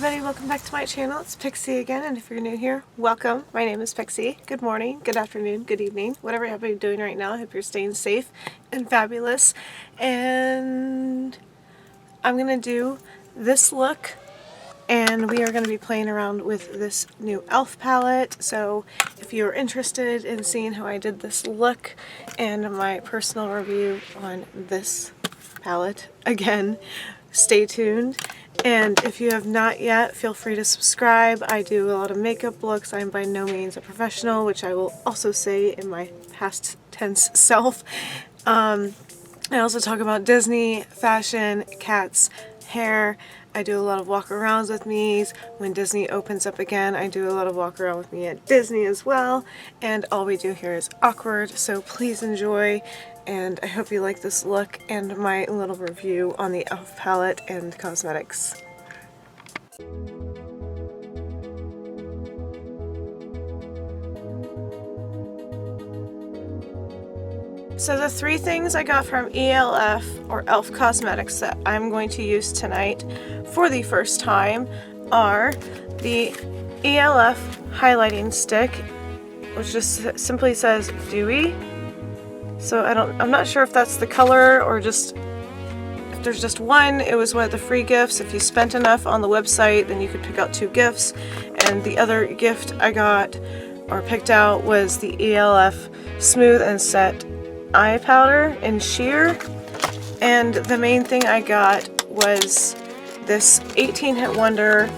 everybody, welcome back to my channel. It's Pixie again, and if you're new here, welcome. My name is Pixie. Good morning, good afternoon, good evening, whatever you're doing right now. I hope you're staying safe and fabulous. And I'm going to do this look, and we are going to be playing around with this new e.l.f. palette. So if you're interested in seeing how I did this look and my personal review on this palette, again, stay tuned. And if you have not yet, feel free to subscribe. I do a lot of makeup looks. I'm by no means a professional, which I will also say in my past tense self. I also talk about Disney, fashion, cats, hair. I do a lot of walk-arounds with me's. When Disney opens up again, I do a lot of walk-around with me at Disney as well. And all we do here is awkward, so please enjoy. And I hope you like this look and my little review on the e.l.f. palette and cosmetics. So the three things I got from e.l.f. or e.l.f. Cosmetics that I'm going to use tonight for the first time are the e.l.f. highlighting stick, which just simply says dewy. So I'm not sure if that's the color or just if there's just one. It was one of the free gifts. If you spent enough on the website, then you could pick out 2 gifts. And the other gift I got or picked out was the e.l.f. Smooth and Set Eye Powder in sheer. And the main thing I got was this 18-hit wonder.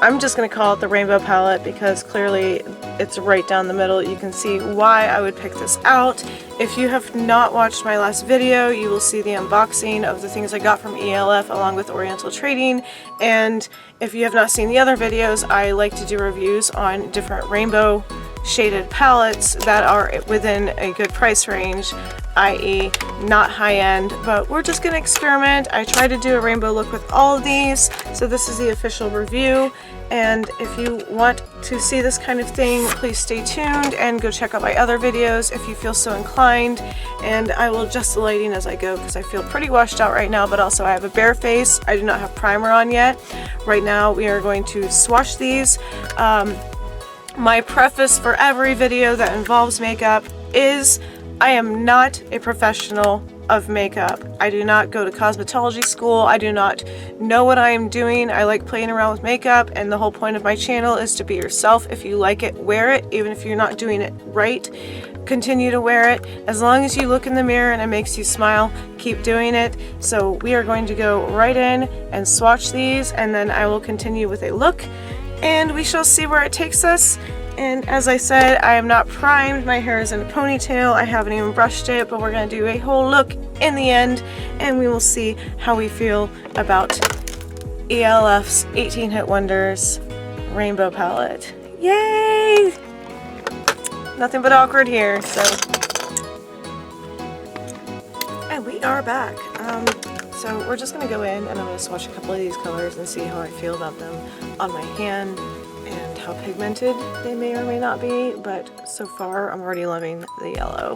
I'm just going to call it the rainbow palette because clearly it's right down the middle. You can see why I would pick this out. If you have not watched my last video, you will see the unboxing of the things I got from e.l.f. along with Oriental Trading. And if you have not seen the other videos, I like to do reviews on different rainbow shaded palettes that are within a good price range, i.e. not high-end, but we're just going to experiment. I try to do a rainbow look with all of these, so this is the official review. And if you want to see this kind of thing, please stay tuned and go check out my other videos if you feel so inclined. And I will adjust the lighting as I go because I feel pretty washed out right now, but also I have a bare face. I do not have primer on yet. Right now we are going to swatch these. My preface for every video that involves makeup is I am not a professional of makeup. I do not go to cosmetology school. I do not know what I am doing. I like playing around with makeup, and the whole point of my channel is to be yourself. If you like it, wear it. Even if you're not doing it right, continue to wear it. As long as you look in the mirror and it makes you smile, keep doing it. So we are going to go right in and swatch these, and then I will continue with a look, and we shall see where it takes us. And as I said, I am not primed. My hair is in a ponytail. I haven't even brushed it, but we're going to do a whole look in the end, and we will see how we feel about e.l.f.'s 18-hit wonders rainbow palette. Yay! Nothing but awkward here, so. And we are back. So we're just going to go in, and I'm going to swatch a couple of these colors and see how I feel about them on my hand and how pigmented they may or may not be, but so far I'm already loving the yellow.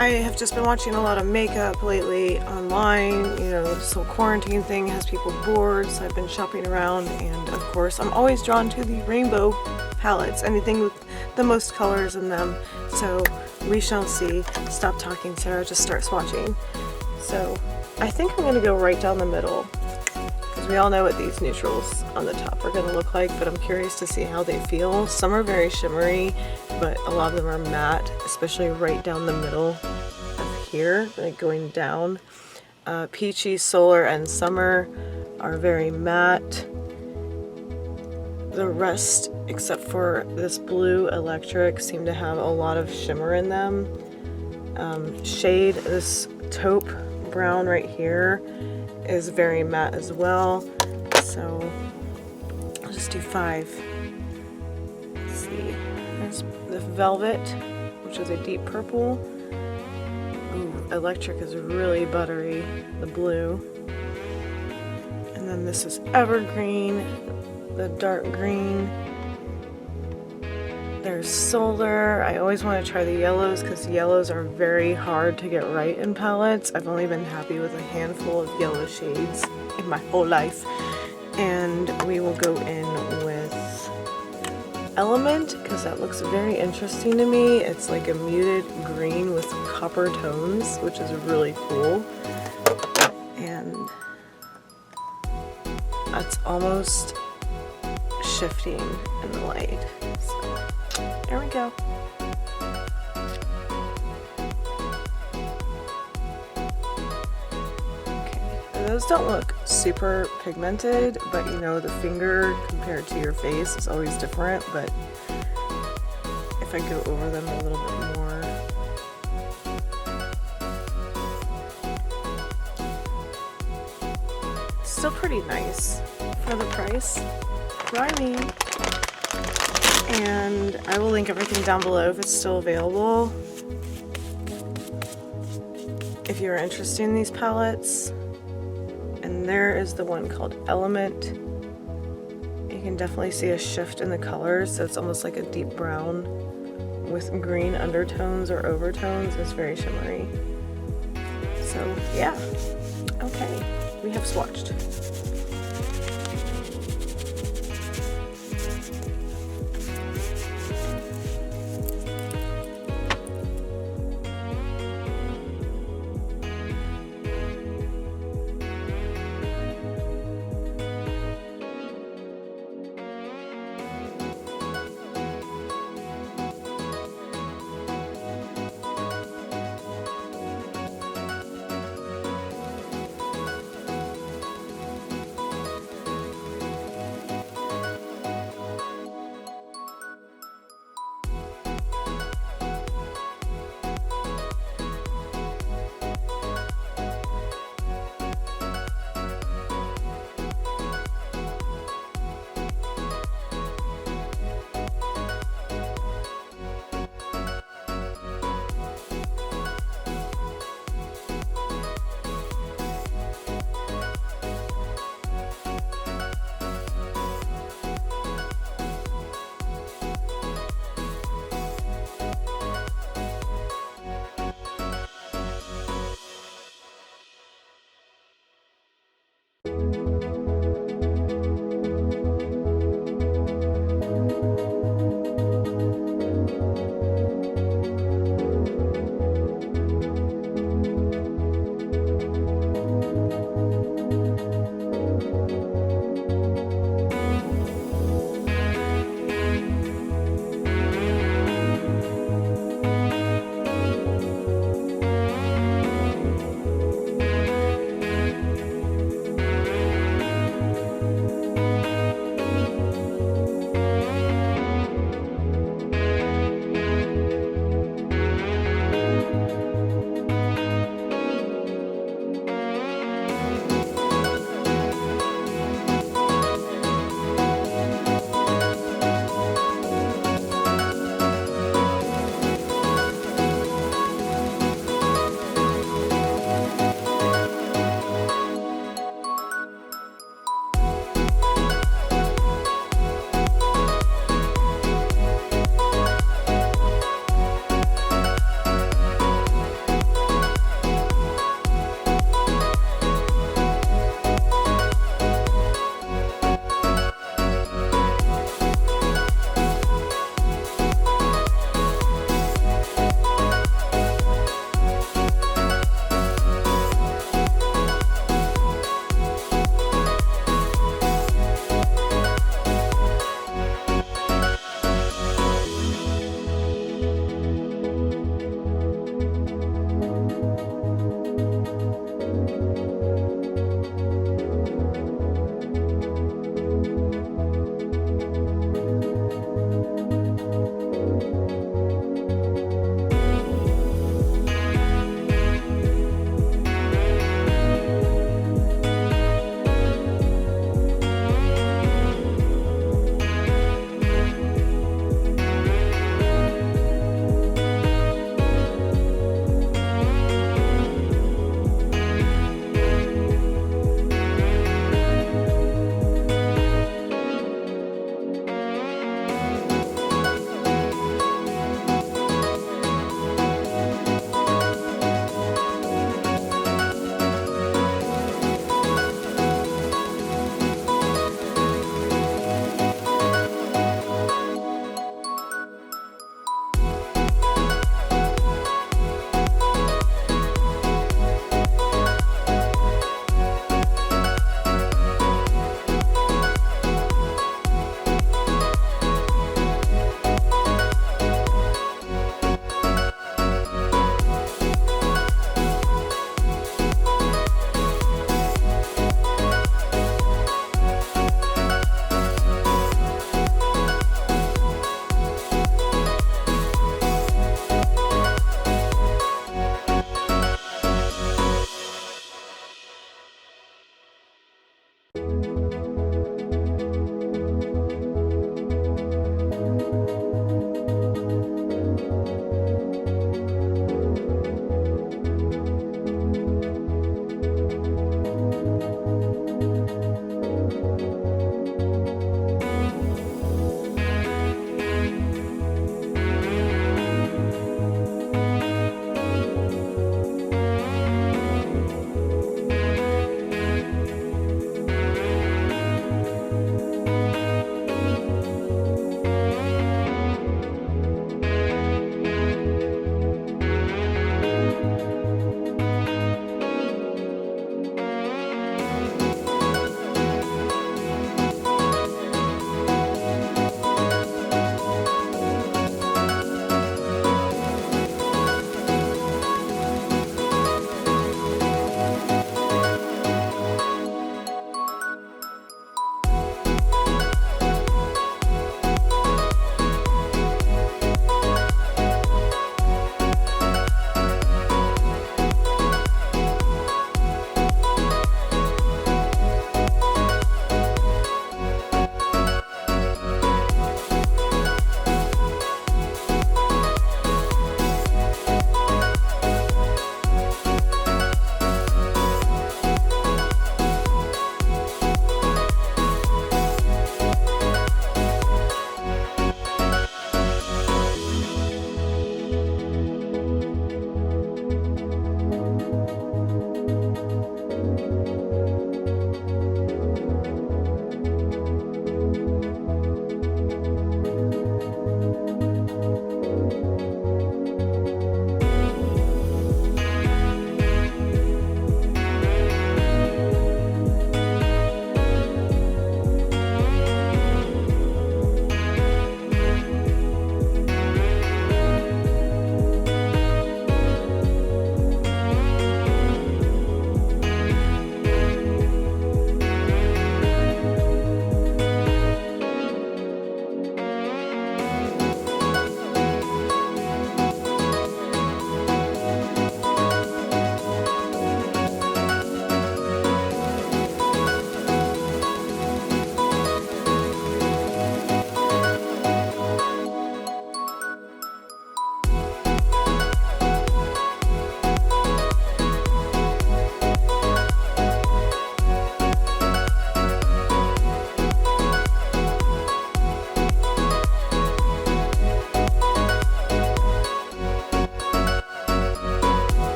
I have just been watching a lot of makeup lately online. You know, this whole quarantine thing has people bored, so I've been shopping around, and of course I'm always drawn to the rainbow palettes, anything with the most colors in them. So we shall see. Stop talking, Sarah, just start swatching. So I think I'm going to go right down the middle, because we all know what these neutrals on the top are going to look like, but I'm curious to see how they feel. Some are very shimmery, but a lot of them are matte, especially right down the middle of here, like going down. Peachy, Solar, and Summer are very matte. The rest, except for this blue Electric, seem to have a lot of shimmer in them. Shade, this taupe brown right here, is very matte as well. So I'll just do 5. Let's see. There's the Velvet, which is a deep purple. Ooh, Electric is really buttery, the blue. And then this is Evergreen, the dark green. There's solar. I always want to try the yellows because yellows are very hard to get right in palettes. I've only been happy with a handful of yellow shades in my whole life. And we will go in with Element because that looks very interesting to me. It's like a muted green with copper tones, which is really cool. And it's almost shifting in the light. So there we go. Those don't look super pigmented, but you know, the finger compared to your face is always different, but if I go over them a little bit more, still pretty nice for the price. Grimy. And I will link everything down below if it's still available. If you're interested in these palettes. And there is the one called Element. You can definitely see a shift in the colors, so it's almost like a deep brown with green undertones or overtones. It's very shimmery. So yeah, okay, we have swatched.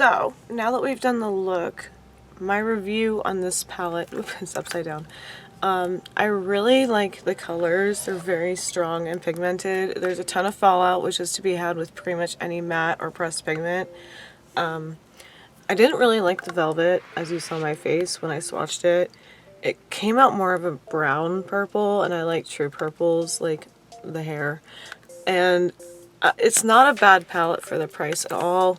So now that we've done the look, my review on this palette, it's upside down. I really like the colors. They're very strong and pigmented. There's a ton of fallout, which is to be had with pretty much any matte or pressed pigment. I didn't really like the velvet, as you saw my face when I swatched it. It came out more of a brown purple, and I like true purples, like the hair. And it's not a bad palette for the price at all.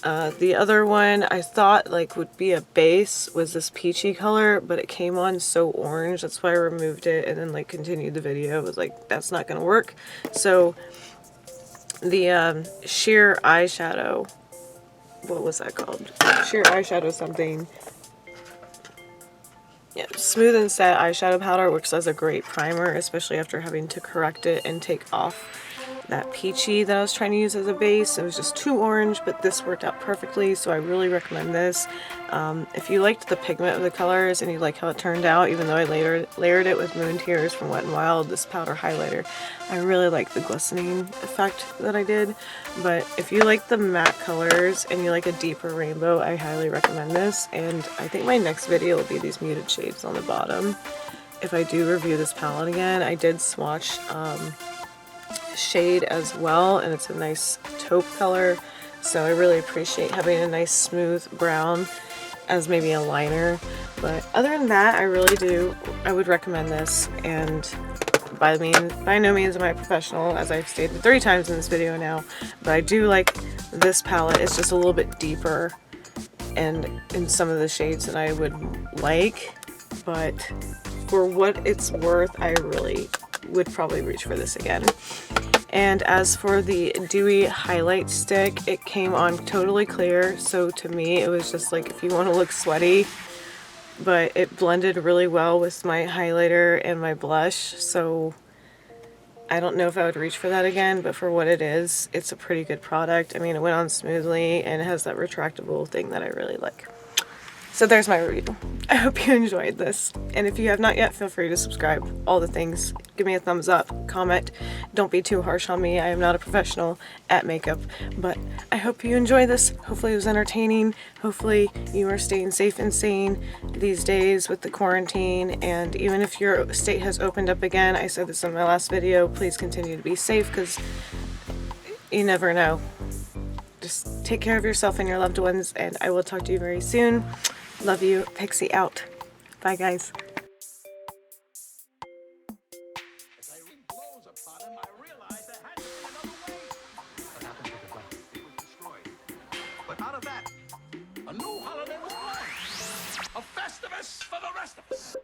The other one I thought like would be a base was this peachy color, but it came on so orange. That's why I removed it and then like continued the video. It was like, that's not gonna work. So the sheer eyeshadow, what was that called? Sheer eyeshadow something. Yeah, smooth and set eyeshadow powder works as a great primer, especially after having to correct it and take off that peachy that I was trying to use as a base. It was just too orange, but this worked out perfectly, so I really recommend this. If you liked the pigment of the colors and you like how it turned out, even though I layered it with Moon Tears from Wet n Wild, this powder highlighter, I really like the glistening effect that I did. But if you like the matte colors and you like a deeper rainbow, I highly recommend this. And I think my next video will be these muted shades on the bottom. If I do review this palette again, I did swatch shade as well, and it's a nice taupe color, so I really appreciate having a nice smooth brown as maybe a liner. But other than that, I would recommend this. And by no means am I a professional, as I've stated 3 times in this video now, but I do like this palette. It's just a little bit deeper and in some of the shades that I would like, but for what it's worth, I really would probably reach for this again. And as for the dewy highlight stick, it came on totally clear, so to me it was just like if you want to look sweaty, but it blended really well with my highlighter and my blush, so I don't know if I would reach for that again, but for what it is, it's a pretty good product. I mean, it went on smoothly and it has that retractable thing that I really like. So there's my review. I hope you enjoyed this. And if you have not yet, feel free to subscribe. All the things. Give me a thumbs up, comment. Don't be too harsh on me. I am not a professional at makeup. But I hope you enjoy this. Hopefully it was entertaining. Hopefully you are staying safe and sane these days with the quarantine. And even if your state has opened up again, I said this in my last video, please continue to be safe, because you never know. Just take care of yourself and your loved ones, and I will talk to you very soon. Love you. Pixi out. Bye, guys. But out of that, a new holiday was born. A Festivus for the rest of us.